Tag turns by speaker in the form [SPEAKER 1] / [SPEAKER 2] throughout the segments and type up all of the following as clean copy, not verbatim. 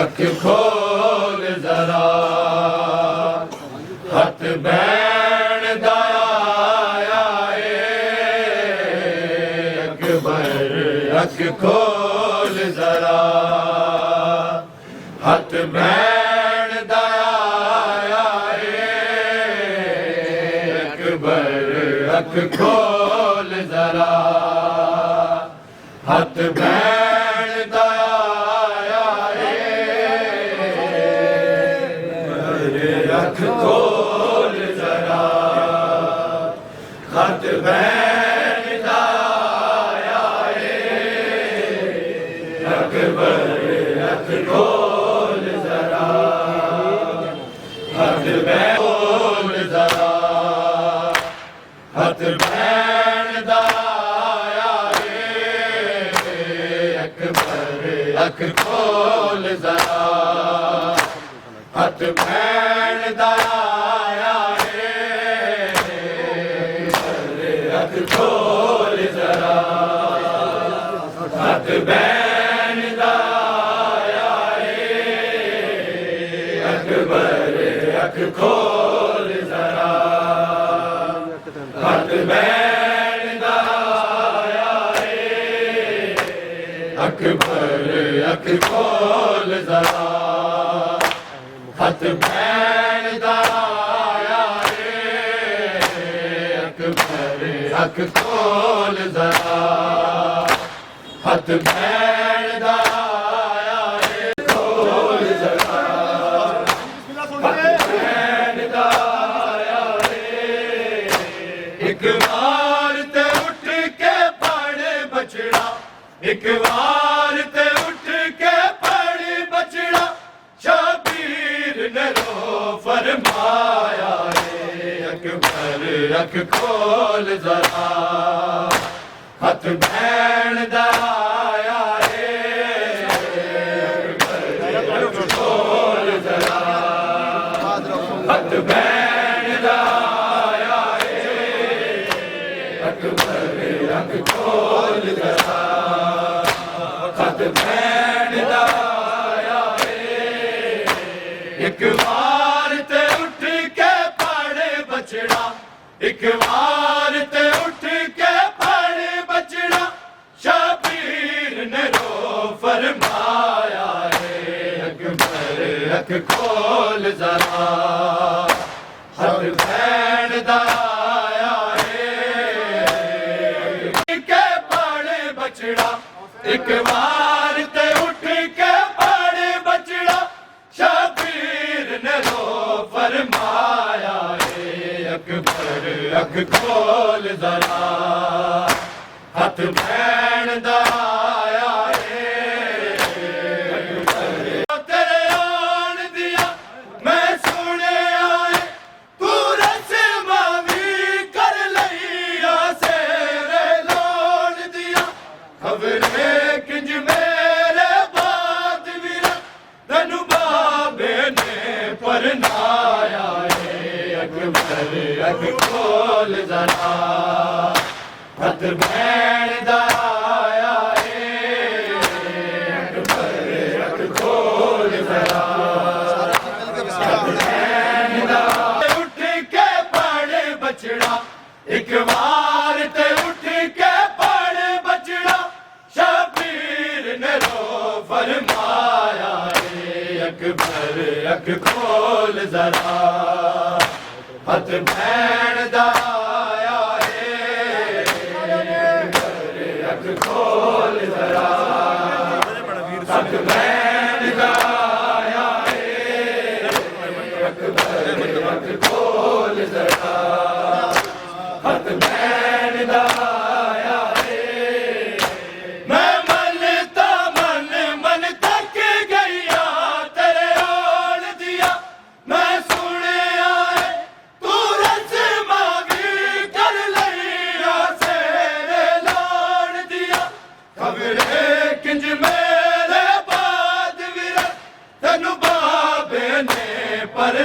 [SPEAKER 1] अख खोल जरा हथ बैण दाया अकबर अख खोल जरा हथ बैण दाया अकबर अख खोल जरा हथ बैण अख खोल जरा हथ बैण दाया अकबर अख खोल जरा हथ बैण जरा हथ बैण दाया अकबर अख खोल जरा हथ बैण दाया अख खोल जरा हथ बैण दाया अकबर अख खोल जरा हथ बैण दाया अकबर अख खोल जरा हथ बैण दाया अकबर अख खोल जरा हथ बैण दाया खोल जरा हथ बैण दाया एक बार ते उठ के पढ़ बछड़ा एक बार ते उठ के पढ़ बछड़ा फरमाया अकबर अख खोल जरा हथ बैण दाया अकबर अख खोल जरा हथ बैण दाया अकबर अख खोल जरा हथ बैण दाया एक बार ते उठ के पढ़े बछड़ा एक बार ते उठ के पढ़े बछड़ा शबीर ने रो फरमाया अकबर अख खोल जरा हथ बैण दाया के पढ़े बछड़ा एक बार ते उठ के पढ़े बछड़ा शबीर ने रो फरमाया अकबर अख खोल जरा हथ बैण दाया तेरे आन दिया मैं सुने आए तू रस्मा भी कर लिया सेरे लोन दिया खबरे किंज मेरे बाद वीरा तनु बाबे ने परनाया अकबर अख खोल जरा हथ बैण दाया अकबर अख खोल जरा हथ बैण दाया उठ के पढ़े बछड़ा एक बार ते उठ के पढ़े बछड़ा शबीर ने रो फरमाया अकबर अख खोल जरा हथ बैण दाया अकबर अख खोल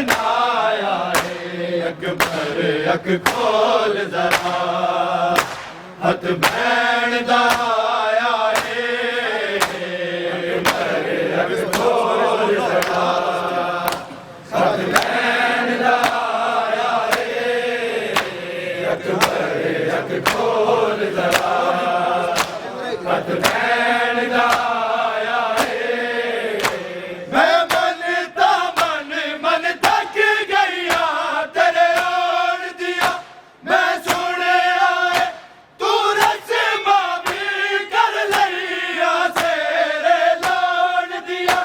[SPEAKER 1] परनाया है। अकबर अख खोल जरा हथ भैन दा आया है। अकबर अख खोल जरा हथ भैन दा आया है। अकबर अख खोल जरा हथ भैन दा आया है। मैं मनता मन थक गईया तेरे आन दिया। मैं सुने आए तू रस्मा भी कर लिया तेरे लान दिया।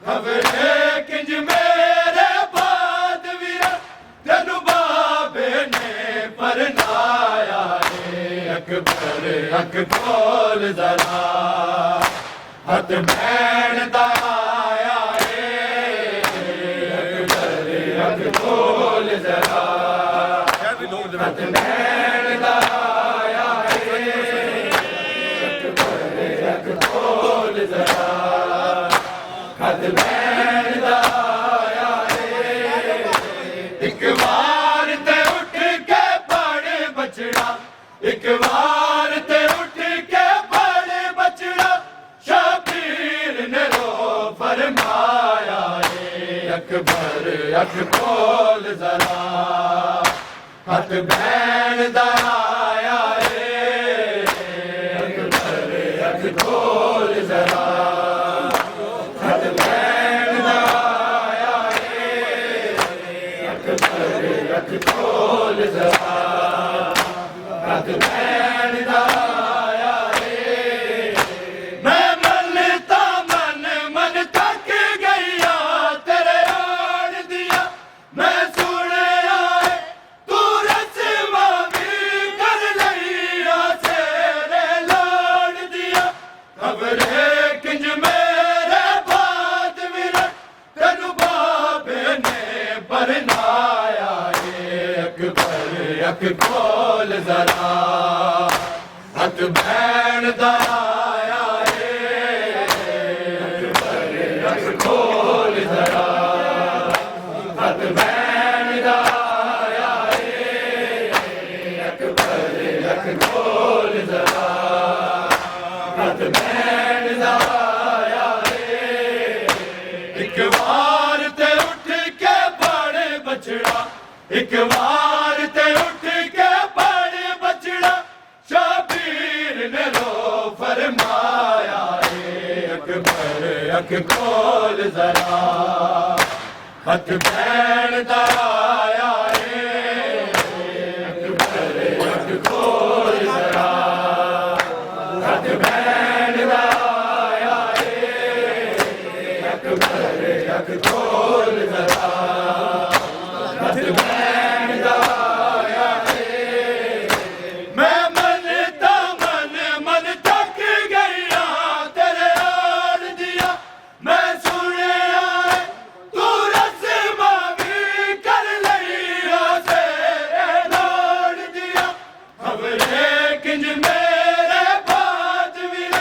[SPEAKER 1] खबरे किंज मेरे बाद वीर तेनू बाबे ने परनाया है। अकबर अख खोल जरा हथ भैन दा आया है। अकबर अख खोल जरा हथ भैन दा आया है। अकबर अख खोल जरा हथ भैन दा आया है। एक बार ते उठ के पड़ बछड़ा। एक बार ते उठ के पड़ बछड़ा। शबीर ने रो फरमाया है। अकबर अख खोल जरा हथ भैन दा आया है। अकबर अख खोल जरा हथ भैन दा आया है। अकबर अख खोल जरा हथ भैन दा आया है। मैं मनता मन थक गईया तेरे आन दिया। मैं सुने आए तू रस्मा भी कर लिया तेरे लान दिया। खबरे किंज मेरे बाद वीर तेनू बाबे ने परनाया है। अकबर अख खोल जरा हथ भैन दा आया है। अकबर अख खोल जरा हथ भैन दा आया है। अकबर अख खोल जरा हथ भैन दा आया है। एक बार ते उठ के पड़ बछड़ा। एक बार ते उठ के पड़ बछड़ा। शबीर ने रो फरमाया है। अकबर अख खोल जरा हथ भैन दा आया है। अकबर अख खोल जरा हथ भैन दा आया है। अकबर अख खोल जरा हथ भैन दा आया है। मैं मनता मन थक गईया तेरे आन दिया। मैं सुने आए तू रस्मा भी कर लिया तेरे लान दिया। खबरे किंज मेरे बाद वीर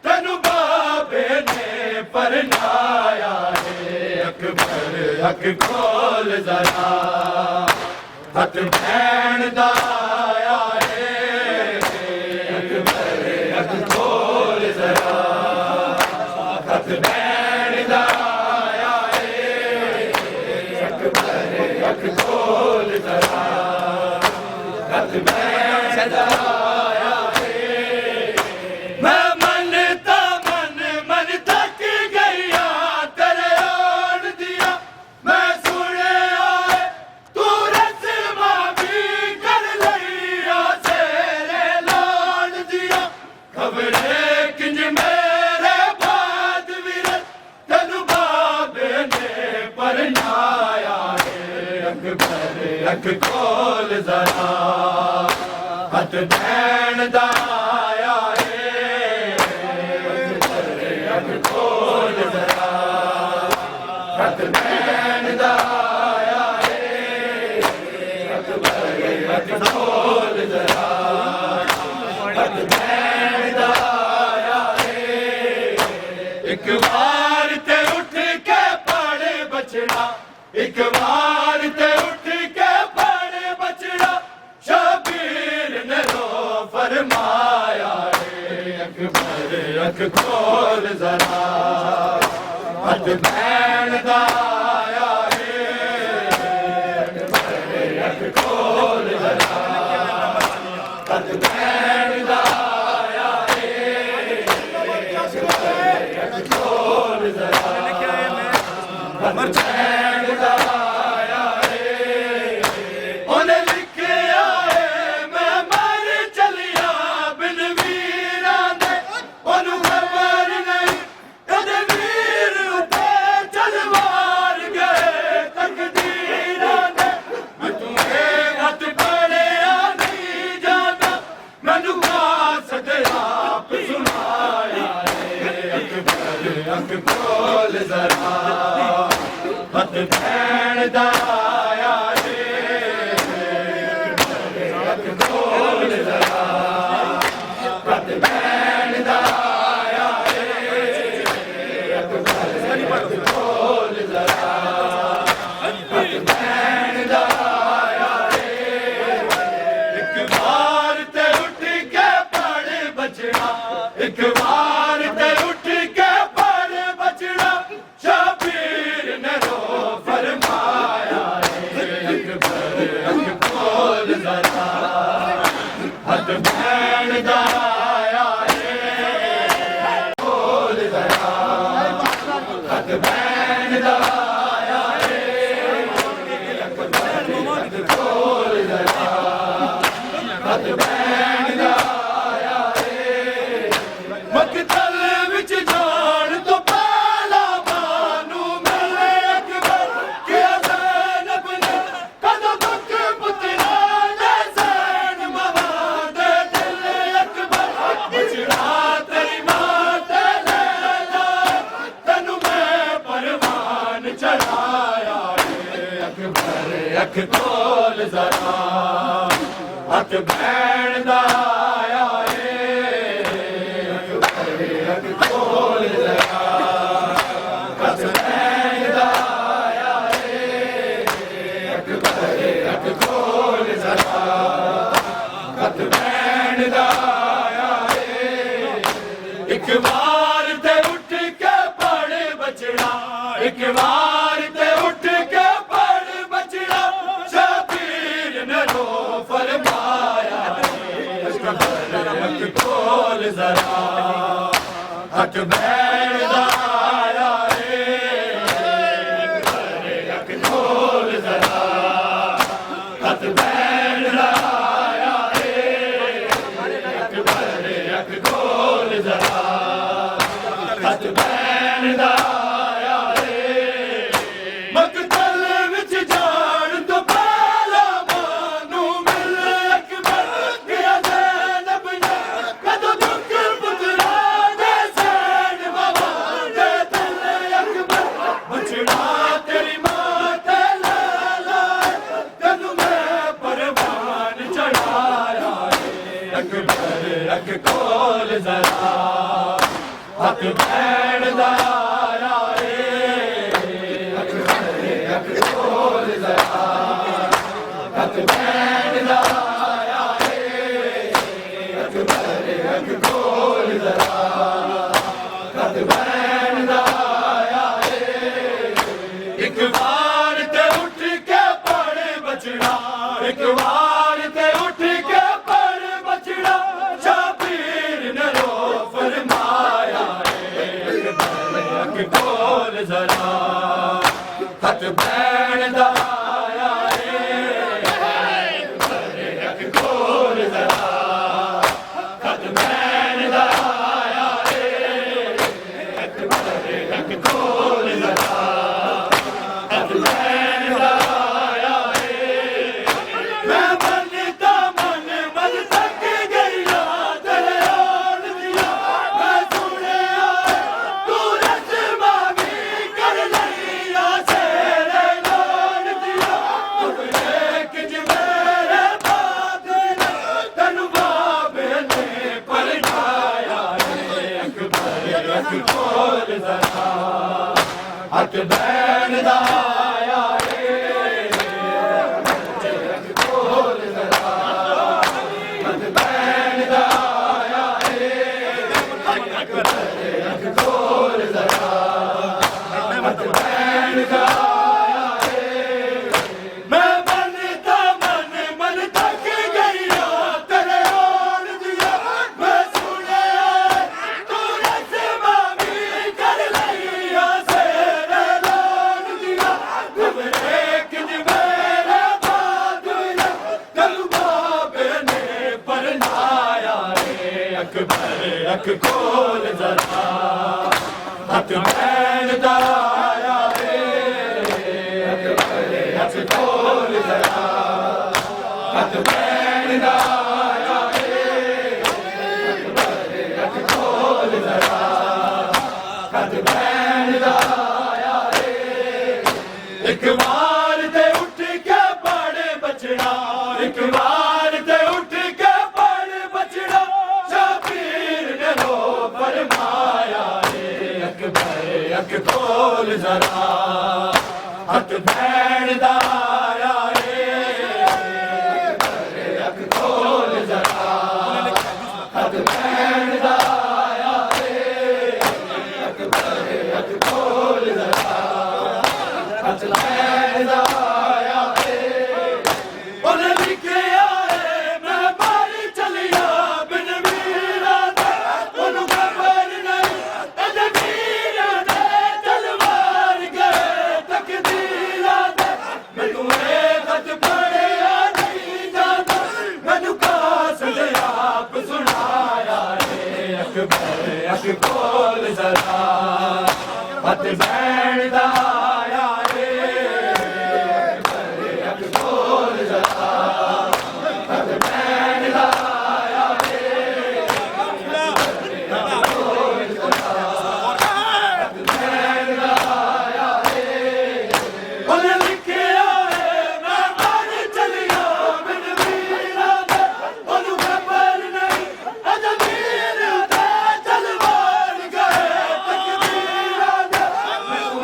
[SPEAKER 1] तेनू बाबे ने परनाया है। अकबर अख खोल जरा हथ भैन दा आया है। अकबर अख खोल जरा हथ भैन दा आया है। अकबर अख खोल जरा हथ भैन दा आया है। मैं मनता मन थक गईया तेरे आन दिया। मैं सुने आए तू रस्मा भी कर लिया तेरे लान दिया। खबरे किंज मेरे बाद वीर तेनू बाबे ने परनाया है। अकबर अख खोल जरा हथ भैन दा आया है। अकबर अख खोल जरा हथ भैन दा आया है। अकबर अख खोल जरा हथ भैन दा आया है। एक बार ते उठ के पड़ बछड़ा। एक बार ते उठ के पढ़ बचड़ा शबीर ने रो फरमाया अकबर अख खोल जरा हथ बैण दा आया अकबर अख खोल जरा हथ बैण दा आया अकबर अख खोल जरा हथ बैण दा आया उन्हें लिखिया मैं मर चलिया बिन वीरा दे ओनू खबर नहीं कदे वीर उते तलवार गए तकदीरा दे मैं तुम्हें हथ पड़िया नहीं जाता मैनू खास दे आप सुनाया अकबर अख खोल जरा हथ बैण दा आया अख खोल जरा हथ बैण दा आया अकबर अख खोल जरा हथ बैण दा आया एक बार ते उठ के पढ़ बचड़ा एक बार ते उठ के पढ़ बचड़ा शबीर ने रो फरमाया अकबर अख खोल जरा हथ बैण दा आया खोल जरा हथ बैण दा आया अकबर अख खोल जरा हथ बैण दा आया मकतल विच जान तो पहला मानू मिले अकबर के ज़ैनब ने कदों तक पुत्रा दे ज़ैन मवा दे दिल अकबर बचड़ा तेरी मां ते लैला तैनू मैं परवान चढ़ाया अकबर अख खोल जरा हथ बैण दा आया अकबर अख खोल जरा हथ बैण दा आया अकबर अख खोल जरा हथ बैण दा आया एक बार ते उठ के पढ़ बचड़ा एक बार ते उठ के पढ़ बचड़ा शबीर ने रो फरमाया अकबर अख खोल जरा हथ बैण दा आया अकबर अख खोल जरा हथ बैण दा आया अकबर अख खोल जरा हथ बैण दा आया मकतल विच जान तो पहला मानू मिले अकबर गया ज़ैनब ने कदों तक पुत्रा दे ज़ैन मवा दे दिल अकबर बचड़ा तेरी मां ते लैला तैनू मैं परवान चढ़ाया अकबर अख खोल जरा हथ बैण दा आया अकबर अख खोल जरा हथ बैण दा आया अकबर अख खोल जरा हथ बैण दा आया एक बार ते उठ के पढ़ बचड़ा एक बार ते उठ के पढ़ बचड़ा शबीर ने रो फरमाया अकबर अख खोल जरा हथ बैण दा आया अकबर अख खोल जरा हथ बैण दा आया अकबर अख खोल जरा हथ बैण दा आया मैं बनता मन मन तक गई तेरे आन दिया मैं सुने तू रस मांगी कर लिया तेरे लान दिया एक मेरे बात तनु बाबे ने पलटाया अकबर अख खोल जरा हथ बैण दा आया अख खोल जरा हथ बैण दा आया रे अख खोल जरा हथ बैण दा आया रे अख खोल जरा हथ बैण दा आया रे एक बार ते उठ के पढ़ बचड़ा एक बार ते उठ के पढ़ बचड़ा शबीर ने रो फरमाया रे अख खोल जरा हथ बैण दा आया रे अख खोल जरा हथ बैण दा आया रे अख खोल जरा हथ बैण दा आया रे उन्हें लिखिया है मैं मर चलिया बिन मीरा दे उन्हें खबर नहीं तकदीर दे तलवार गए तकदीरा दे मैनू खत पढ़िया नहीं जाता मैनू कास दे आप सुनाया रे अख खोल जरा हथ बैण दा आया रे अख खोल जरा हथ बैण दा आया रे अख खोल जरा हथ बैण दा आया रे उन्हें लिखिया है मैं मर चलिया बिन मीरा दे उन्हें खबर नहीं अजमीर दे तलवार गए तकदीरा दे मैनू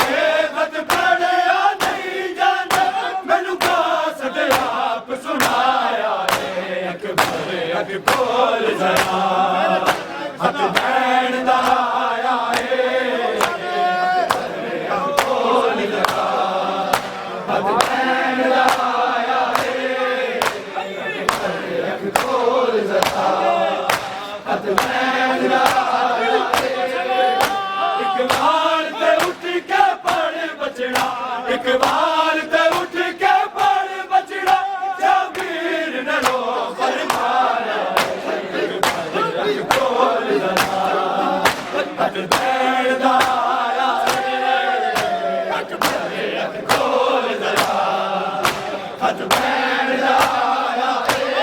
[SPEAKER 1] खत पढ़िया नहीं जाता मैनू कास दे आप सुनाया रे अख खोल जरा हथ बैण दा आया रे अख खोल जरा हथ बैण दा आया रे अख खोल जरा हथ बैण दा आया रे एक बार ते उठ के पढ़ बचड़ा एक बार ते उठ के पढ़ बचड़ा शबीर ने रो फरमाया अख खोल जरा हथ बैण दा आया रे अख खोल जरा हथ बैण दा आया रे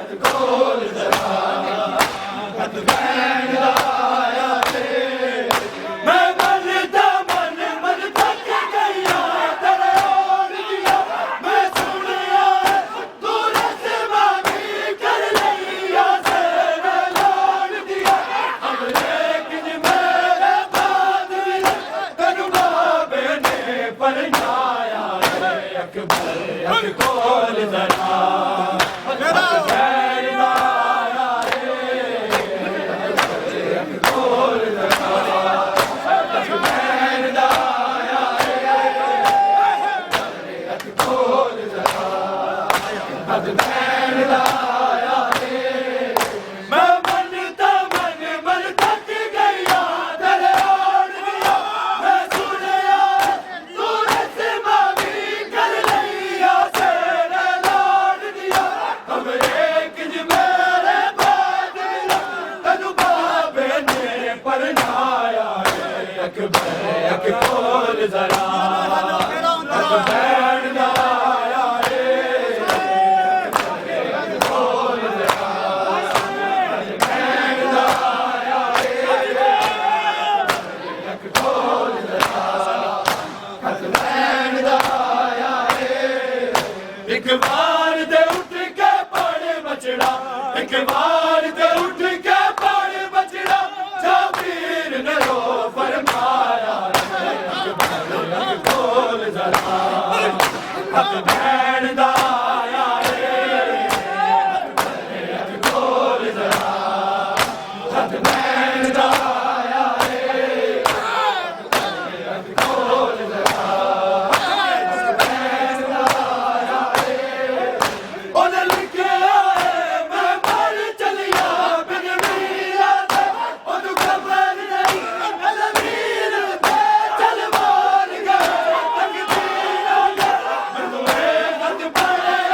[SPEAKER 1] अख खोल जरा हथ बैण दा आया रे मैं मन थक गया तेरे और दिया मैं सुनिया तू रस्मा भी कर लिया से मैं लौट दिया अब लेकिन मेरे बाद तेनू बाबे ने परनाया रे अख खोल जरा हथ बैण दा आया रे अख खोल जरा हथ बैण दा आया रे अख खोल जरा हथ बैण दा आया रे मैं मन थक गया तेरे और दिया मैं सुनिया तू रस्मा भी कर लिया से मैं लौट दिया अब एक मेरे बाद तनु बाबे ने परनाया रे अख खोल जरा हथ बैण दा आया रे अख खोल जरा हथ बैण दा आया रे अख खोल जरा हथ बैण दा आया रे एक बार ते उठ के पढ़ बचड़ा एक बार ते उठ के पढ़ बचड़ा शबीर ने रो फरमाया रे अख खोल जरा हथ बैण दा आया रे अख खोल जरा हथ बैण दा आया रे अख खोल जरा हथ बैण दा आया रे उन्हें लिखिया है मैं मर चलिया बिन मीरा दे उन्हें खबर नहीं अजमीर दे तलवार गए तकदीरा दे मैनू खत पढ़िया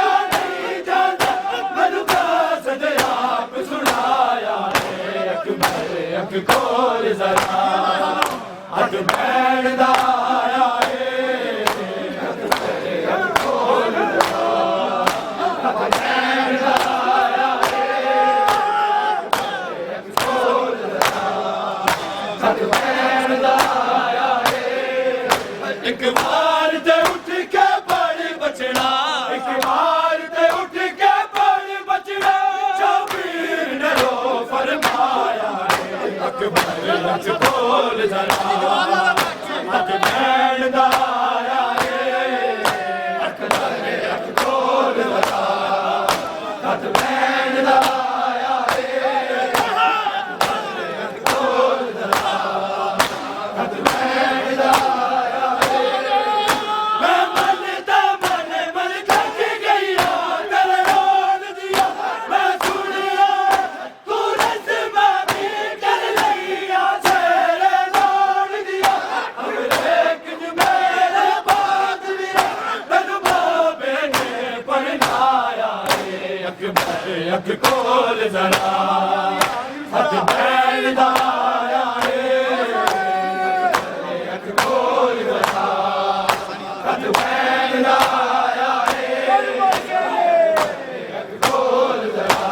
[SPEAKER 1] अख खोल जरा हथ बैण दा आया है अख खोल जरा हथ बैण दा आया है अख खोल जरा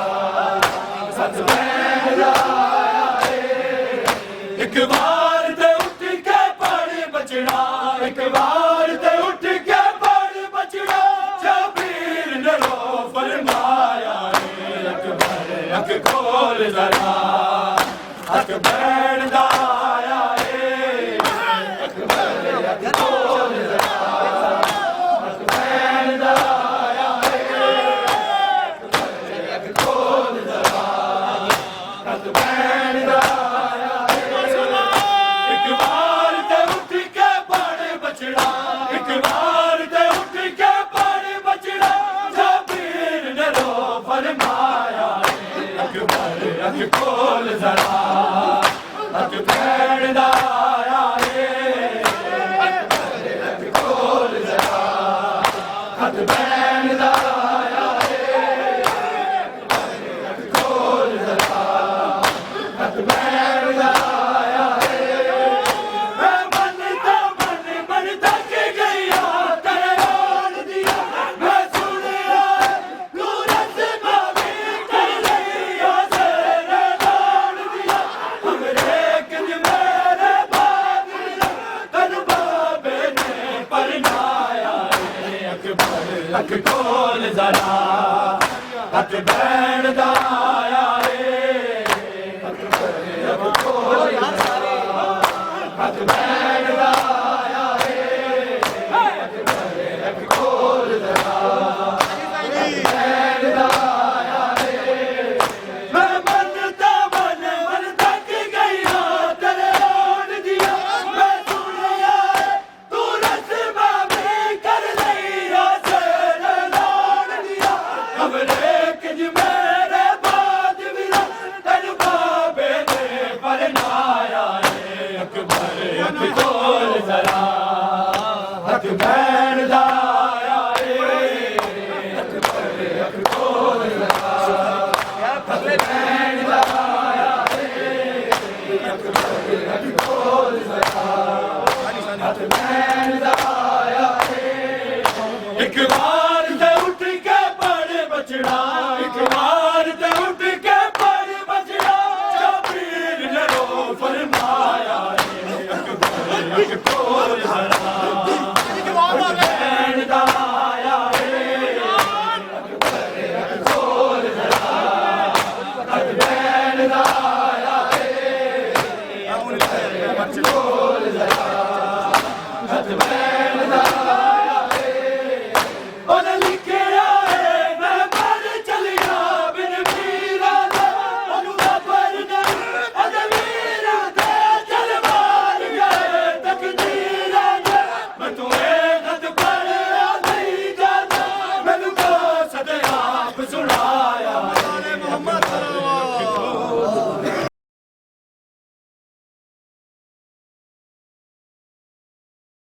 [SPEAKER 1] हथ बैण दा आया है एक बार ते उठ के पढ़ बचड़ा एक बार ते उठ के पढ़ बचड़ा शबीर ने रो फरमाया अख खोल जरा हथ बैण दा आया है अख खोल जरा हथ बैण दा आया है अख खोल जरा हथ बैण दा आया है एक बार ते उठ के पढ़ बचड़ा एक बार ते उठ के पढ़ बचड़ा शबीर ने रो फरमाया अख खोल जरा हथ बैण दा आया है अख खोल जरा हथ बैण दा आया है अख खोल जरा हथ बैण दा आया है मैं मन थक गया तेरे रोन दिया मैं सुनिया तू रस मावी कर लिया तेरे रोन दिया हमरे किंज मेरे बाद तन बाबे ने परनाया अख खोल जरा हथ बैण दा आया है अख खोल जरा हथ बैण दा आया है अख खोल जरा हथ बैण दा आया है मैं मन थक गया तेरे रोन दिया मैं सुनिया तू रस मावी कर लिया तेरे रोन दिया हमरे किंज मेरे बाद विरा तन बाबे ने परनाया अख खोल जरा हथ बैण दा आया है अख खोल जरा हथ बैण दा आया है अख खोल जरा हथ बैण दा आया है एक